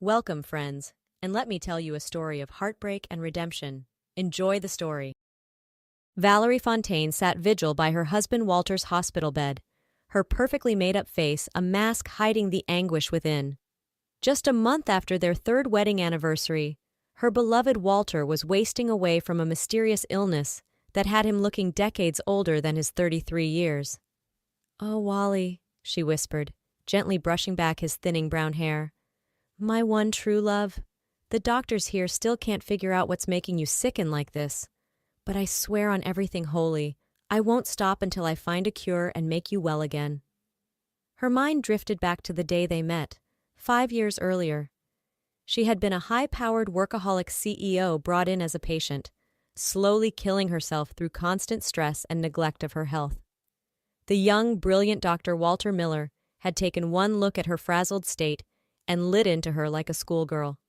Welcome, friends, and let me tell you a story of heartbreak and redemption. Enjoy the story. Valerie Fontaine sat vigil by her husband Walter's hospital bed, her perfectly made-up face a mask hiding the anguish within. Just a month after their third wedding anniversary, her beloved Walter was wasting away from a mysterious illness that had him looking decades older than his 33 years. "Oh, Wally," she whispered, gently brushing back his thinning brown hair. "My one true love, the doctors here still can't figure out what's making you sicken like this. But I swear on everything holy, I won't stop until I find a cure and make you well again." Her mind drifted back to the day they met, 5 years earlier. She had been a high-powered workaholic CEO brought in as a patient, slowly killing herself through constant stress and neglect of her health. The young, brilliant Dr. Walter Miller had taken one look at her frazzled state and lit into her like a schoolgirl.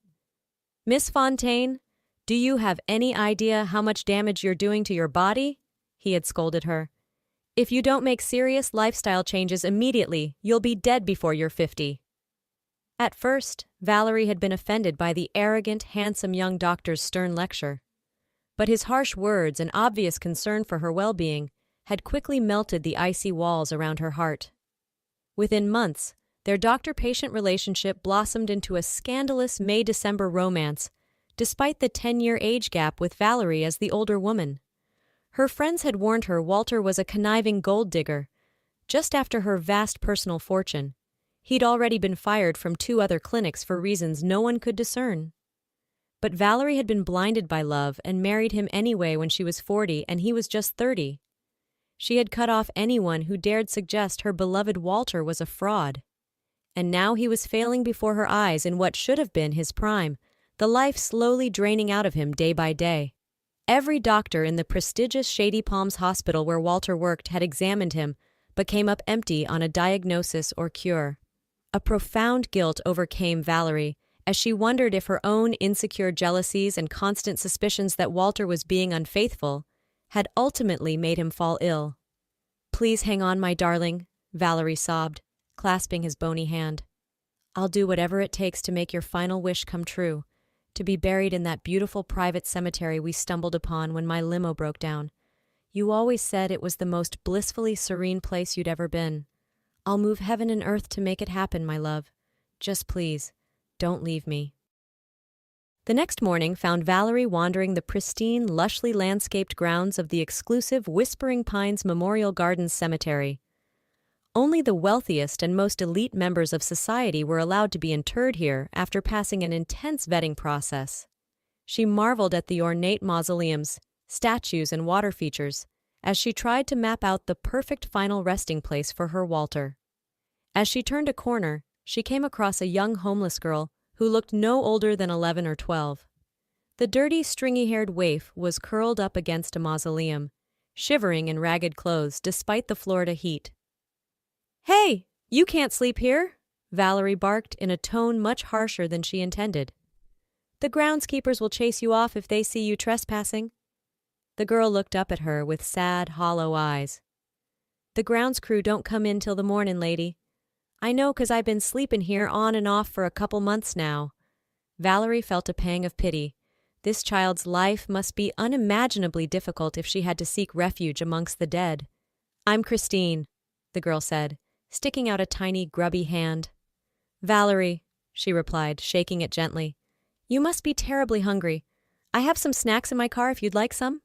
"Miss Fontaine, do you have any idea how much damage you're doing to your body?" he had scolded her. "If you don't make serious lifestyle changes immediately, you'll be dead before you're 50. At first, Valerie had been offended by the arrogant, handsome young doctor's stern lecture. But his harsh words and obvious concern for her well-being had quickly melted the icy walls around her heart. Within months, their doctor-patient relationship blossomed into a scandalous May-December romance, despite the 10-year age gap with Valerie as the older woman. Her friends had warned her Walter was a conniving gold digger. Just after her vast personal fortune, he'd already been fired from 2 other clinics for reasons no one could discern. But Valerie had been blinded by love and married him anyway when she was 40 and he was just 30. She had cut off anyone who dared suggest her beloved Walter was a fraud. And now he was failing before her eyes in what should have been his prime, the life slowly draining out of him day by day. Every doctor in the prestigious Shady Palms hospital where Walter worked had examined him, but came up empty on a diagnosis or cure. A profound guilt overcame Valerie as she wondered if her own insecure jealousies and constant suspicions that Walter was being unfaithful had ultimately made him fall ill. "Please hang on, my darling," Valerie sobbed, clasping his bony hand. "I'll do whatever it takes to make your final wish come true, to be buried in that beautiful private cemetery we stumbled upon when my limo broke down. You always said it was the most blissfully serene place you'd ever been. I'll move heaven and earth to make it happen, my love. Just please, don't leave me." The next morning found Valerie wandering the pristine, lushly landscaped grounds of the exclusive Whispering Pines Memorial Gardens Cemetery. Only the wealthiest and most elite members of society were allowed to be interred here after passing an intense vetting process. She marveled at the ornate mausoleums, statues, and water features as she tried to map out the perfect final resting place for her Walter. As she turned a corner, she came across a young homeless girl who looked no older than 11 or 12. The dirty, stringy-haired waif was curled up against a mausoleum, shivering in ragged clothes despite the Florida heat. "Hey, you can't sleep here," Valerie barked in a tone much harsher than she intended. "The groundskeepers will chase you off if they see you trespassing." The girl looked up at her with sad, hollow eyes. "The grounds crew don't come in till the mornin', lady. I know 'cause I've been sleepin' here on and off for a couple months now." Valerie felt a pang of pity. This child's life must be unimaginably difficult if she had to seek refuge amongst the dead. "I'm Christine," the girl said, sticking out a tiny, grubby hand. "Valerie," she replied, shaking it gently. "You must be terribly hungry. I have some snacks in my car if you'd like some."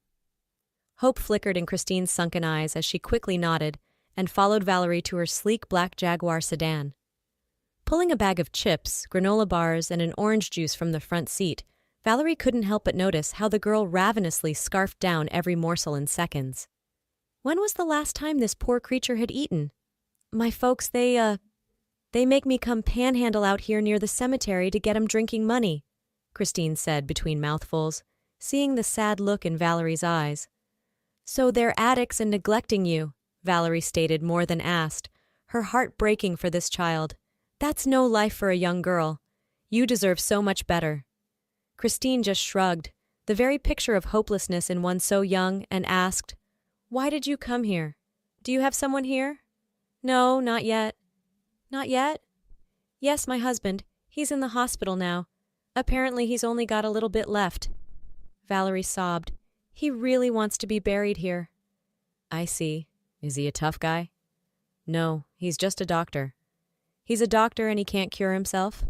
Hope flickered in Christine's sunken eyes as she quickly nodded and followed Valerie to her sleek black Jaguar sedan. Pulling a bag of chips, granola bars, and an orange juice from the front seat, Valerie couldn't help but notice how the girl ravenously scarfed down every morsel in seconds. When was the last time this poor creature had eaten? "My folks, they make me come panhandle out here near the cemetery to get 'em drinking money," Christine said between mouthfuls, seeing the sad look in Valerie's eyes. "So they're addicts and neglecting you," Valerie stated more than asked, her heart breaking for this child. "That's no life for a young girl. You deserve so much better." Christine just shrugged, the very picture of hopelessness in one so young, and asked, "Why did you come here? Do you have someone here?" "No, not yet." "Not yet?" "Yes, my husband. He's in the hospital now. Apparently he's only got a little bit left. Valerie sobbed. He really wants to be buried here. I see. Is he a tough guy? No, he's just a doctor. He's a doctor and he can't cure himself?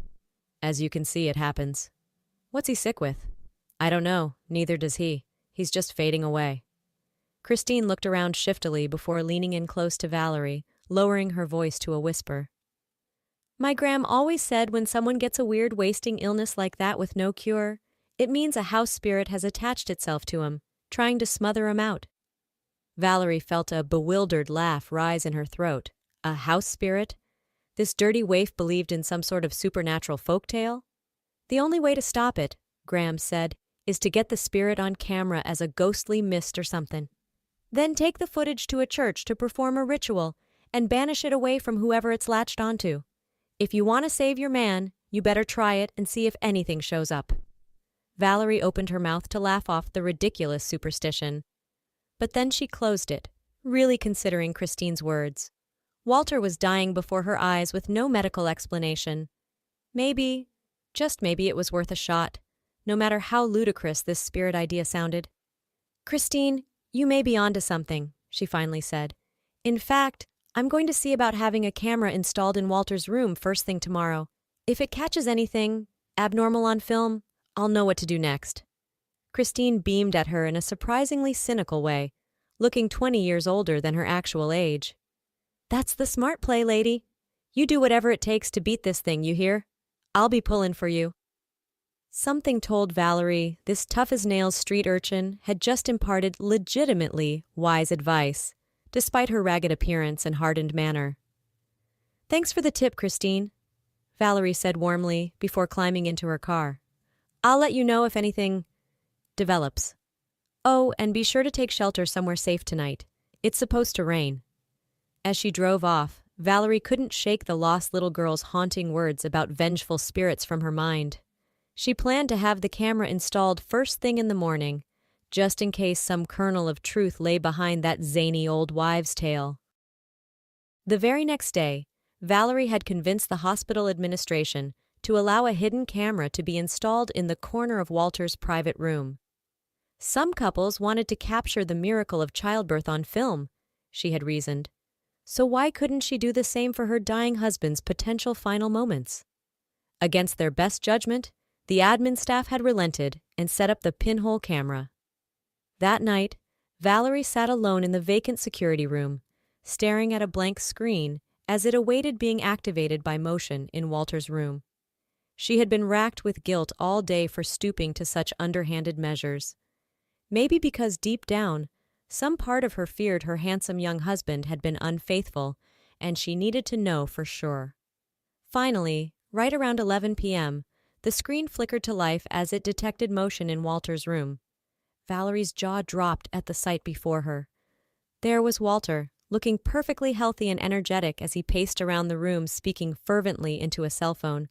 As you can see, it happens. What's he sick with? I don't know, neither does he. He's just fading away. Christine looked around shiftily before leaning in close to Valerie, lowering her voice to a whisper. My Gram always said when someone gets a weird wasting illness like that with no cure, it means a house spirit has attached itself to him, trying to smother him out. Valerie felt a bewildered laugh rise in her throat. A house spirit? This dirty waif believed in some sort of supernatural folktale? The only way to stop it, Graham said, is to get the spirit on camera as a ghostly mist or something. Then take the footage to a church to perform a ritual and banish it away from whoever it's latched onto. If you want to save your man, you better try it and see if anything shows up. Valerie opened her mouth to laugh off the ridiculous superstition. But then she closed it, really considering Christine's words. Walter was dying before her eyes with no medical explanation. Maybe, just maybe it was worth a shot, no matter how ludicrous this spirit idea sounded. Christine, you may be onto something, she finally said. In fact, I'm going to see about having a camera installed in Walter's room first thing tomorrow. If it catches anything abnormal on film, I'll know what to do next. Christine beamed at her in a surprisingly cynical way, looking 20 years older than her actual age. That's the smart play, lady. You do whatever it takes to beat this thing, you hear? I'll be pulling for you. Something told Valerie this tough-as-nails street urchin had just imparted legitimately wise advice, despite her ragged appearance and hardened manner. Thanks for the tip, Christine, Valerie said warmly before climbing into her car. I'll let you know if anything develops. Oh, and be sure to take shelter somewhere safe tonight. It's supposed to rain. As she drove off, Valerie couldn't shake the lost little girl's haunting words about vengeful spirits from her mind. She planned to have the camera installed first thing in the morning, just in case some kernel of truth lay behind that zany old wives' tale. The very next day, Valerie had convinced the hospital administration to allow a hidden camera to be installed in the corner of Walter's private room. Some couples wanted to capture the miracle of childbirth on film, she had reasoned. So why couldn't she do the same for her dying husband's potential final moments? Against their best judgment, the admin staff had relented and set up the pinhole camera. That night, Valerie sat alone in the vacant security room, staring at a blank screen as it awaited being activated by motion in Walter's room. She had been racked with guilt all day for stooping to such underhanded measures. Maybe because deep down, some part of her feared her handsome young husband had been unfaithful, and she needed to know for sure. Finally, right around 11 p.m., the screen flickered to life as it detected motion in Walter's room. Valerie's jaw dropped at the sight before her. There was Walter, looking perfectly healthy and energetic as he paced around the room speaking fervently into a cell phone.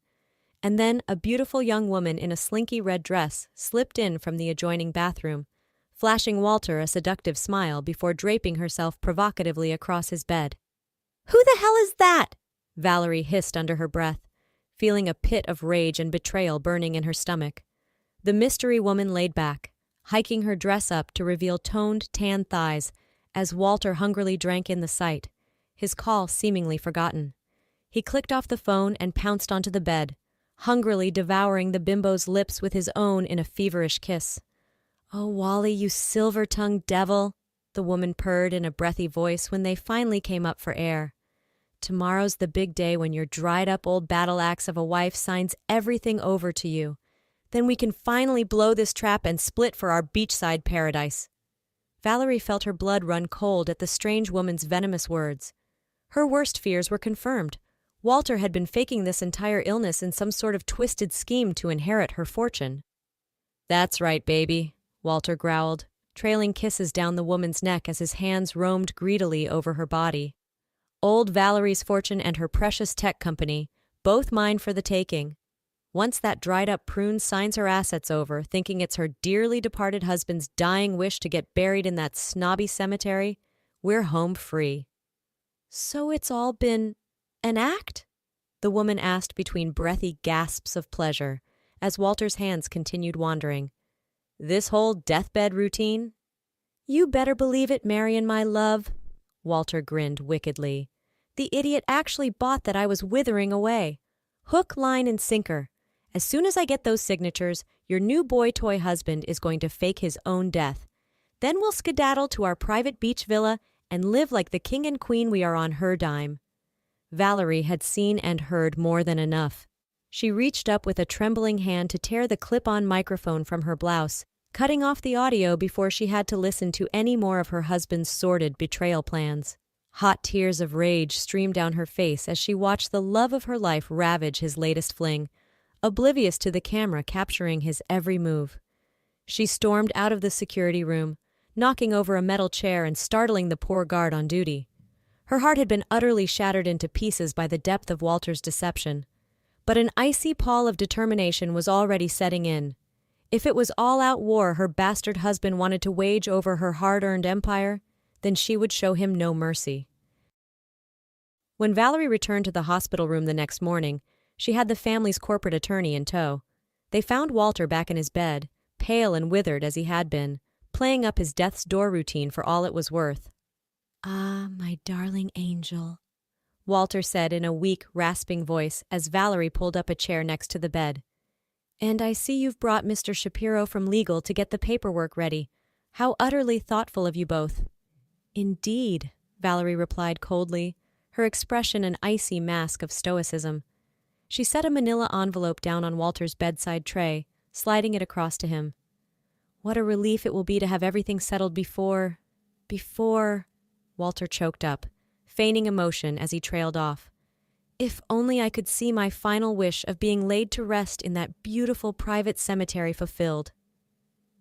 And then a beautiful young woman in a slinky red dress slipped in from the adjoining bathroom, flashing Walter a seductive smile before draping herself provocatively across his bed. "Who the hell is that?" Valerie hissed under her breath, feeling a pit of rage and betrayal burning in her stomach. The mystery woman laid back, hiking her dress up to reveal toned, tan thighs as Walter hungrily drank in the sight, his call seemingly forgotten. He clicked off the phone and pounced onto the bed, hungrily devouring the bimbo's lips with his own in a feverish kiss. "Oh, Wally, you silver-tongued devil," the woman purred in a breathy voice when they finally came up for air. "Tomorrow's the big day when your dried-up old battle axe of a wife signs everything over to you. Then we can finally blow this trap and split for our beachside paradise." Valerie felt her blood run cold at the strange woman's venomous words. Her worst fears were confirmed. Walter had been faking this entire illness in some sort of twisted scheme to inherit her fortune. "That's right, baby," Walter growled, trailing kisses down the woman's neck as his hands roamed greedily over her body. Old Valerie's fortune and her precious tech company, both mine for the taking. Once that dried-up prune signs her assets over, thinking it's her dearly departed husband's dying wish to get buried in that snobby cemetery, we're home free. "So it's all been an act?" the woman asked between breathy gasps of pleasure, as Walter's hands continued wandering. This whole deathbed routine? You better believe it, Marion, my love. Walter grinned wickedly. The idiot actually bought that I was withering away. Hook, line, and sinker. As soon as I get those signatures, your new boy toy husband is going to fake his own death. Then we'll skedaddle to our private beach villa and live like the king and queen we are on her dime. Valerie had seen and heard more than enough. She reached up with a trembling hand to tear the clip-on microphone from her blouse, cutting off the audio before she had to listen to any more of her husband's sordid betrayal plans. Hot tears of rage streamed down her face as she watched the love of her life ravage his latest fling, oblivious to the camera capturing his every move. She stormed out of the security room, knocking over a metal chair and startling the poor guard on duty. Her heart had been utterly shattered into pieces by the depth of Walter's deception. But an icy pall of determination was already setting in. If it was all-out war her bastard husband wanted to wage over her hard-earned empire, then she would show him no mercy. When Valerie returned to the hospital room the next morning, she had the family's corporate attorney in tow. They found Walter back in his bed, pale and withered as he had been, playing up his death's door routine for all it was worth. "Ah, my darling angel," Walter said in a weak, rasping voice as Valerie pulled up a chair next to the bed. "And I see you've brought Mr. Shapiro from legal to get the paperwork ready. How utterly thoughtful of you both." "Indeed," Valerie replied coldly, her expression an icy mask of stoicism. She set a manila envelope down on Walter's bedside tray, sliding it across to him. "What a relief it will be to have everything settled before... Walter choked up, feigning emotion as he trailed off. "If only I could see my final wish of being laid to rest in that beautiful private cemetery fulfilled."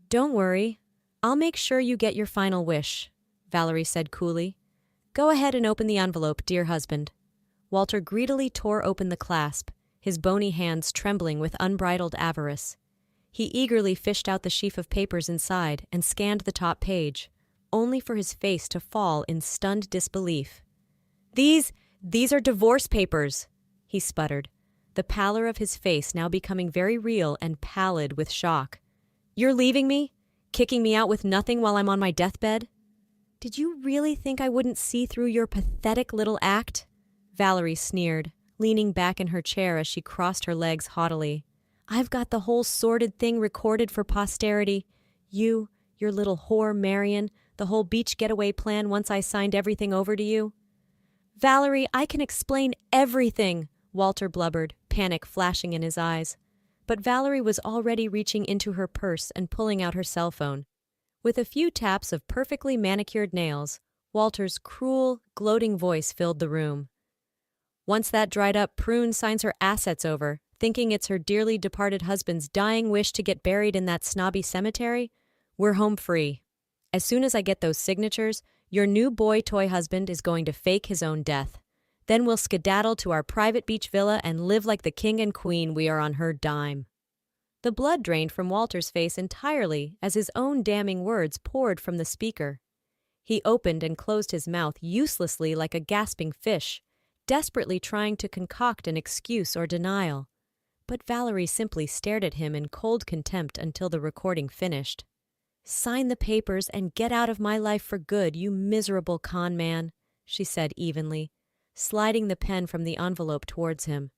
"Don't worry. I'll make sure you get your final wish," Valerie said coolly. "Go ahead and open the envelope, dear husband." Walter greedily tore open the clasp, his bony hands trembling with unbridled avarice. He eagerly fished out the sheaf of papers inside and scanned the top page, only for his face to fall in stunned disbelief. These are divorce papers," he sputtered, the pallor of his face now becoming very real and pallid with shock. "You're leaving me? Kicking me out with nothing while I'm on my deathbed?" "Did you really think I wouldn't see through your pathetic little act?" Valerie sneered, leaning back in her chair as she crossed her legs haughtily. "I've got the whole sordid thing recorded for posterity. You, your little whore Marion, the whole beach getaway plan once I signed everything over to you." "Valerie, I can explain everything," Walter blubbered, panic flashing in his eyes. But Valerie was already reaching into her purse and pulling out her cell phone. With a few taps of perfectly manicured nails, Walter's cruel, gloating voice filled the room. "Once that dried-up prune signs her assets over, thinking it's her dearly departed husband's dying wish to get buried in that snobby cemetery, we're home free. As soon as I get those signatures, your new boy toy husband is going to fake his own death. Then we'll skedaddle to our private beach villa and live like the king and queen we are on her dime." The blood drained from Walter's face entirely as his own damning words poured from the speaker. He opened and closed his mouth uselessly like a gasping fish, desperately trying to concoct an excuse or denial. But Valerie simply stared at him in cold contempt until the recording finished. "Sign the papers and get out of my life for good, you miserable con man," she said evenly, sliding the pen from the envelope towards him.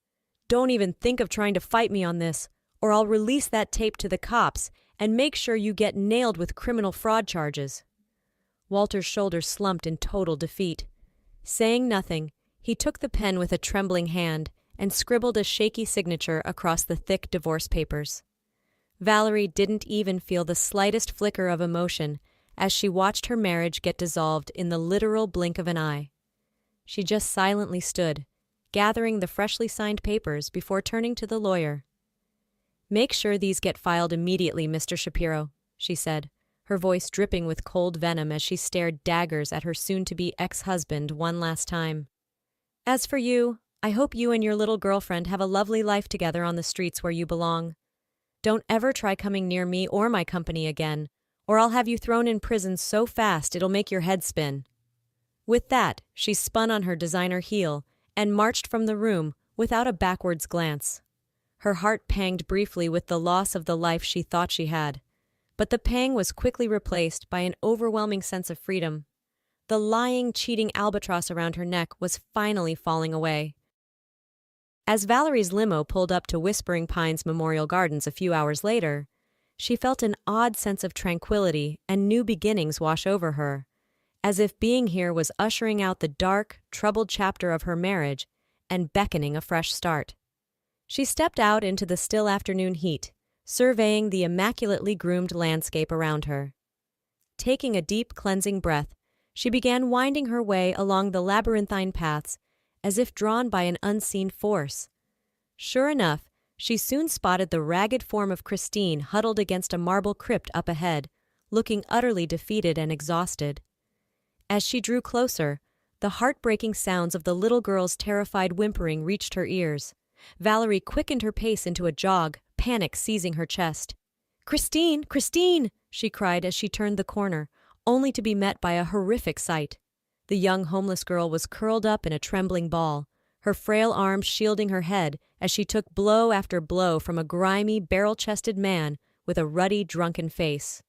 "Don't even think of trying to fight me on this, or I'll release that tape to the cops and make sure you get nailed with criminal fraud charges." Walter's shoulders slumped in total defeat. Saying nothing, he took the pen with a trembling hand and scribbled a shaky signature across the thick divorce papers. Valerie didn't even feel the slightest flicker of emotion as she watched her marriage get dissolved in the literal blink of an eye. She just silently stood, gathering the freshly signed papers before turning to the lawyer. "Make sure these get filed immediately, Mr. Shapiro," she said, her voice dripping with cold venom as she stared daggers at her soon-to-be ex-husband one last time. "As for you, I hope you and your little girlfriend have a lovely life together on the streets where you belong. Don't ever try coming near me or my company again, or I'll have you thrown in prison so fast it'll make your head spin." With that, she spun on her designer heel and marched from the room without a backwards glance. Her heart panged briefly with the loss of the life she thought she had, but the pang was quickly replaced by an overwhelming sense of freedom. The lying, cheating albatross around her neck was finally falling away. As Valerie's limo pulled up to Whispering Pines Memorial Gardens a few hours later, she felt an odd sense of tranquility and new beginnings wash over her, as if being here was ushering out the dark, troubled chapter of her marriage and beckoning a fresh start. She stepped out into the still afternoon heat, surveying the immaculately groomed landscape around her. Taking a deep, cleansing breath, she began winding her way along the labyrinthine paths as if drawn by an unseen force. Sure enough, she soon spotted the ragged form of Christine huddled against a marble crypt up ahead, looking utterly defeated and exhausted. As she drew closer, the heartbreaking sounds of the little girl's terrified whimpering reached her ears. Valerie quickened her pace into a jog, panic seizing her chest. "Christine! Christine!" she cried as she turned the corner, only to be met by a horrific sight. The young homeless girl was curled up in a trembling ball, her frail arms shielding her head as she took blow after blow from a grimy, barrel-chested man with a ruddy, drunken face.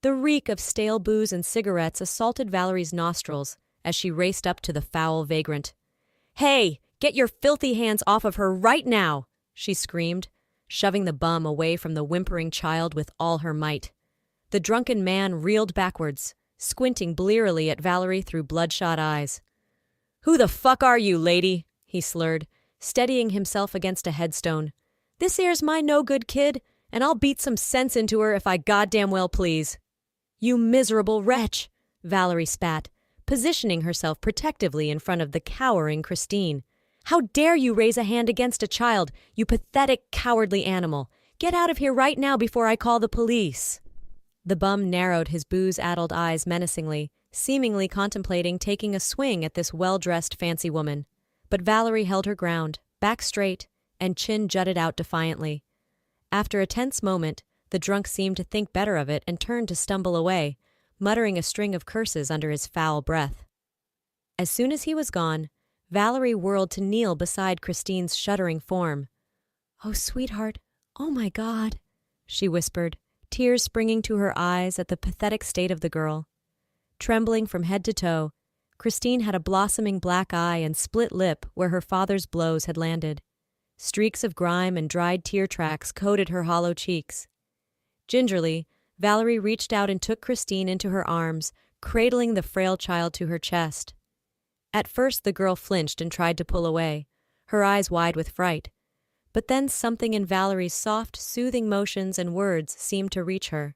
The reek of stale booze and cigarettes assaulted Valerie's nostrils as she raced up to the foul vagrant. "Hey! Get your filthy hands off of her right now!" she screamed, shoving the bum away from the whimpering child with all her might. The drunken man reeled backwards, squinting blearily at Valerie through bloodshot eyes. "Who the fuck are you, lady?" he slurred, steadying himself against a headstone. "This here's my no-good kid, and I'll beat some sense into her if I goddamn well please." "You miserable wretch!" Valerie spat, positioning herself protectively in front of the cowering Christine. "How dare you raise a hand against a child, you pathetic, cowardly animal! Get out of here right now before I call the police!" The bum narrowed his booze-addled eyes menacingly, seemingly contemplating taking a swing at this well-dressed fancy woman. But Valerie held her ground, back straight, and chin jutted out defiantly. After a tense moment, the drunk seemed to think better of it and turned to stumble away, muttering a string of curses under his foul breath. As soon as he was gone, Valerie whirled to kneel beside Christine's shuddering form. "Oh, sweetheart, oh my God," she whispered, tears springing to her eyes at the pathetic state of the girl. Trembling from head to toe, Christine had a blossoming black eye and split lip where her father's blows had landed. Streaks of grime and dried tear tracks coated her hollow cheeks. Gingerly, Valerie reached out and took Christine into her arms, cradling the frail child to her chest. At first the girl flinched and tried to pull away, her eyes wide with fright. But then something in Valerie's soft, soothing motions and words seemed to reach her.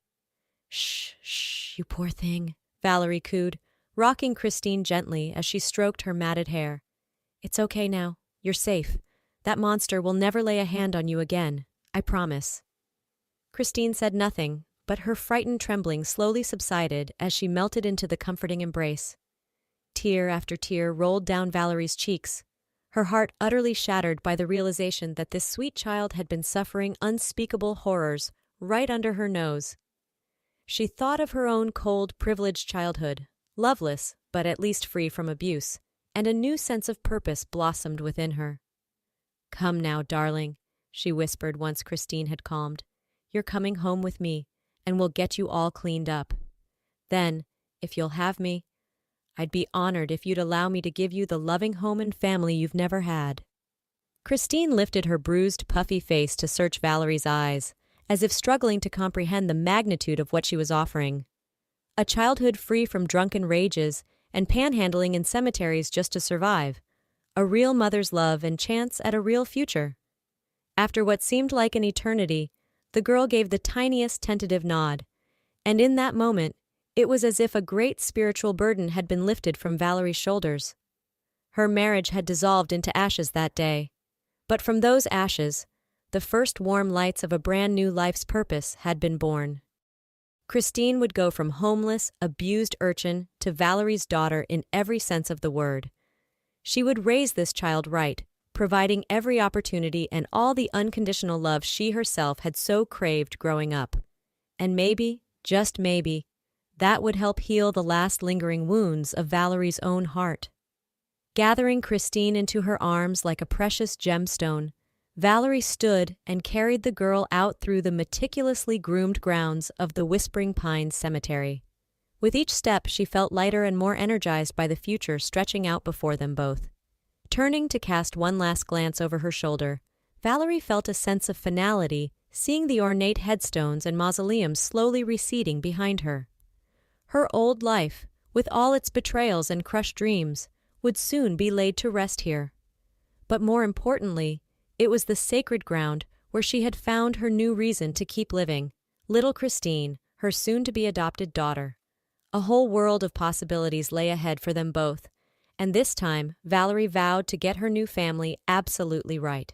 "Shh, shh, you poor thing," Valerie cooed, rocking Christine gently as she stroked her matted hair. "It's okay now. You're safe. That monster will never lay a hand on you again. I promise." Christine said nothing, but her frightened trembling slowly subsided as she melted into the comforting embrace. Tear after tear rolled down Valerie's cheeks, her heart utterly shattered by the realization that this sweet child had been suffering unspeakable horrors right under her nose. She thought of her own cold, privileged childhood, loveless, but at least free from abuse, and a new sense of purpose blossomed within her. "Come now, darling," she whispered once Christine had calmed. "You're coming home with me, and we'll get you all cleaned up. Then, if you'll have me, I'd be honored if you'd allow me to give you the loving home and family you've never had." Christine lifted her bruised, puffy face to search Valerie's eyes, as if struggling to comprehend the magnitude of what she was offering. A childhood free from drunken rages and panhandling in cemeteries just to survive. A real mother's love and chance at a real future. After what seemed like an eternity, the girl gave the tiniest tentative nod, and in that moment, it was as if a great spiritual burden had been lifted from Valerie's shoulders. Her marriage had dissolved into ashes that day, but from those ashes, the first warm lights of a brand new life's purpose had been born. Christine would go from homeless, abused urchin to Valerie's daughter in every sense of the word. She would raise this child right, providing every opportunity and all the unconditional love she herself had so craved growing up. And maybe, just maybe, that would help heal the last lingering wounds of Valerie's own heart. Gathering Christine into her arms like a precious gemstone, Valerie stood and carried the girl out through the meticulously groomed grounds of the Whispering Pines Cemetery. With each step, she felt lighter and more energized by the future stretching out before them both. Turning to cast one last glance over her shoulder, Valerie felt a sense of finality, seeing the ornate headstones and mausoleums slowly receding behind her. Her old life, with all its betrayals and crushed dreams, would soon be laid to rest here. But more importantly, it was the sacred ground where she had found her new reason to keep living, little Christine, her soon-to-be adopted daughter. A whole world of possibilities lay ahead for them both, and this time Valerie vowed to get her new family absolutely right.